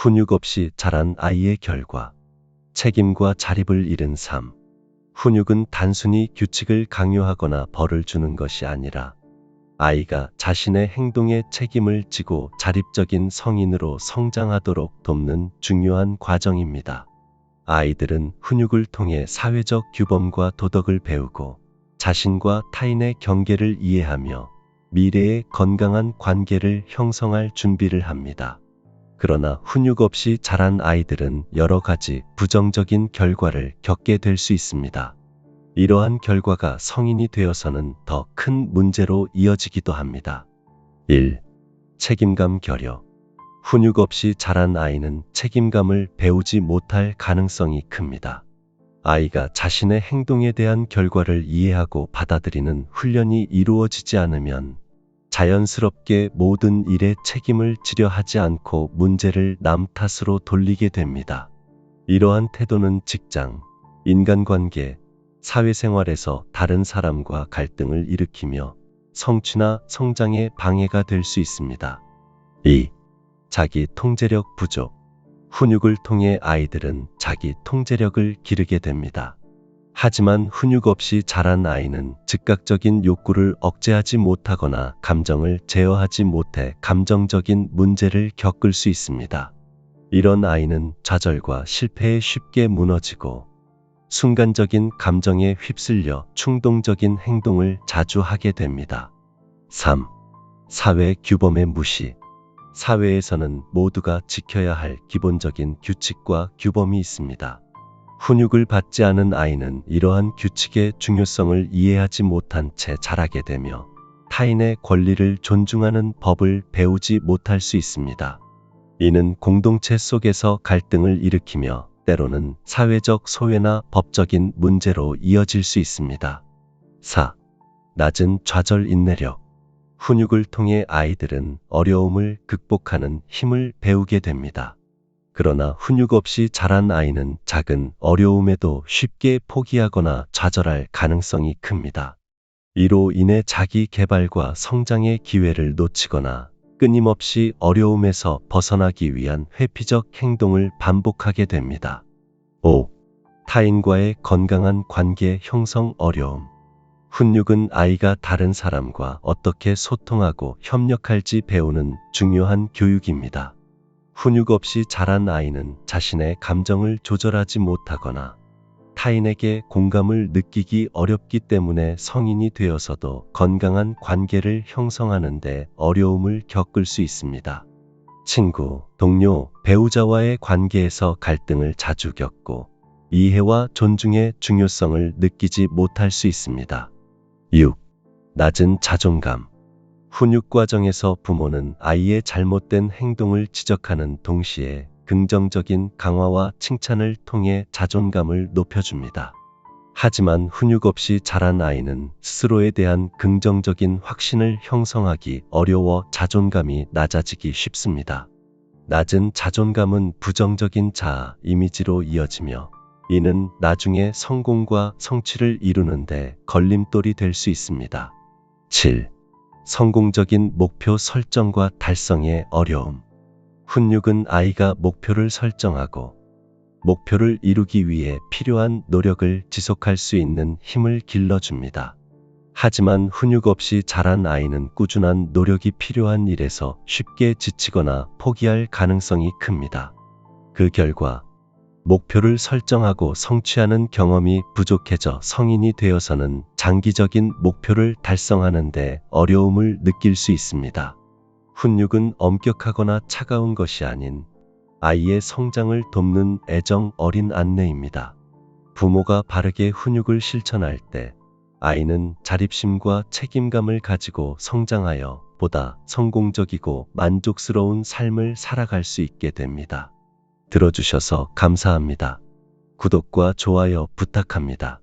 훈육 없이 자란 아이의 결과. 책임과 자립을 잃은 삶. 훈육은 단순히 규칙을 강요하거나 벌을 주는 것이 아니라 아이가 자신의 행동에 책임을 지고 자립적인 성인으로 성장하도록 돕는 중요한 과정입니다. 아이들은 훈육을 통해 사회적 규범과 도덕을 배우고 자신과 타인의 경계를 이해하며 미래의 건강한 관계를 형성할 준비를 합니다. 그러나 훈육 없이 자란 아이들은 여러 가지 부정적인 결과를 겪게 될 수 있습니다. 이러한 결과가 성인이 되어서는 더 큰 문제로 이어지기도 합니다. 1. 책임감 결여. 훈육 없이 자란 아이는 책임감을 배우지 못할 가능성이 큽니다. 아이가 자신의 행동에 대한 결과를 이해하고 받아들이는 훈련이 이루어지지 않으면 자연스럽게 모든 일에 책임을 지려 하지 않고 문제를 남 탓으로 돌리게 됩니다. 이러한 태도는 직장, 인간관계, 사회생활에서 다른 사람과 갈등을 일으키며 성취나 성장에 방해가 될 수 있습니다. 2. 자기 통제력 부족. 훈육을 통해 아이들은 자기 통제력을 기르게 됩니다. 하지만 훈육 없이 자란 아이는 즉각적인 욕구를 억제하지 못하거나 감정을 제어하지 못해 감정적인 문제를 겪을 수 있습니다. 이런 아이는 좌절과 실패에 쉽게 무너지고 순간적인 감정에 휩쓸려 충동적인 행동을 자주 하게 됩니다. 3. 사회 규범의 무시. 사회에서는 모두가 지켜야 할 기본적인 규칙과 규범이 있습니다. 훈육을 받지 않은 아이는 이러한 규칙의 중요성을 이해하지 못한 채 자라게 되며 타인의 권리를 존중하는 법을 배우지 못할 수 있습니다. 이는 공동체 속에서 갈등을 일으키며 때로는 사회적 소외나 법적인 문제로 이어질 수 있습니다. 4. 낮은 좌절 인내력. 훈육을 통해 아이들은 어려움을 극복하는 힘을 배우게 됩니다. 그러나 훈육 없이 자란 아이는 작은 어려움에도 쉽게 포기하거나 좌절할 가능성이 큽니다. 이로 인해 자기 개발과 성장의 기회를 놓치거나 끊임없이 어려움에서 벗어나기 위한 회피적 행동을 반복하게 됩니다. 5. 타인과의 건강한 관계 형성 어려움. 훈육은 아이가 다른 사람과 어떻게 소통하고 협력할지 배우는 중요한 교육입니다. 훈육 없이 자란 아이는 자신의 감정을 조절하지 못하거나 타인에게 공감을 느끼기 어렵기 때문에 성인이 되어서도 건강한 관계를 형성하는 데 어려움을 겪을 수 있습니다. 친구, 동료, 배우자와의 관계에서 갈등을 자주 겪고 이해와 존중의 중요성을 느끼지 못할 수 있습니다. 6. 낮은 자존감. 훈육 과정에서 부모는 아이의 잘못된 행동을 지적하는 동시에 긍정적인 강화와 칭찬을 통해 자존감을 높여줍니다. 하지만 훈육 없이 자란 아이는 스스로에 대한 긍정적인 확신을 형성하기 어려워 자존감이 낮아지기 쉽습니다. 낮은 자존감은 부정적인 자아 이미지로 이어지며 이는 나중에 성공과 성취를 이루는데 걸림돌이 될 수 있습니다. 7. 성공적인 목표 설정과 달성의 어려움. 훈육은 아이가 목표를 설정하고 목표를 이루기 위해 필요한 노력을 지속할 수 있는 힘을 길러줍니다. 하지만 훈육 없이 자란 아이는 꾸준한 노력이 필요한 일에서 쉽게 지치거나 포기할 가능성이 큽니다. 그 결과 목표를 설정하고 성취하는 경험이 부족해져 성인이 되어서는 장기적인 목표를 달성하는 데 어려움을 느낄 수 있습니다. 훈육은 엄격하거나 차가운 것이 아닌 아이의 성장을 돕는 애정 어린 안내입니다. 부모가 바르게 훈육을 실천할 때 아이는 자립심과 책임감을 가지고 성장하여 보다 성공적이고 만족스러운 삶을 살아갈 수 있게 됩니다. 들어주셔서 감사합니다. 구독과 좋아요 부탁합니다.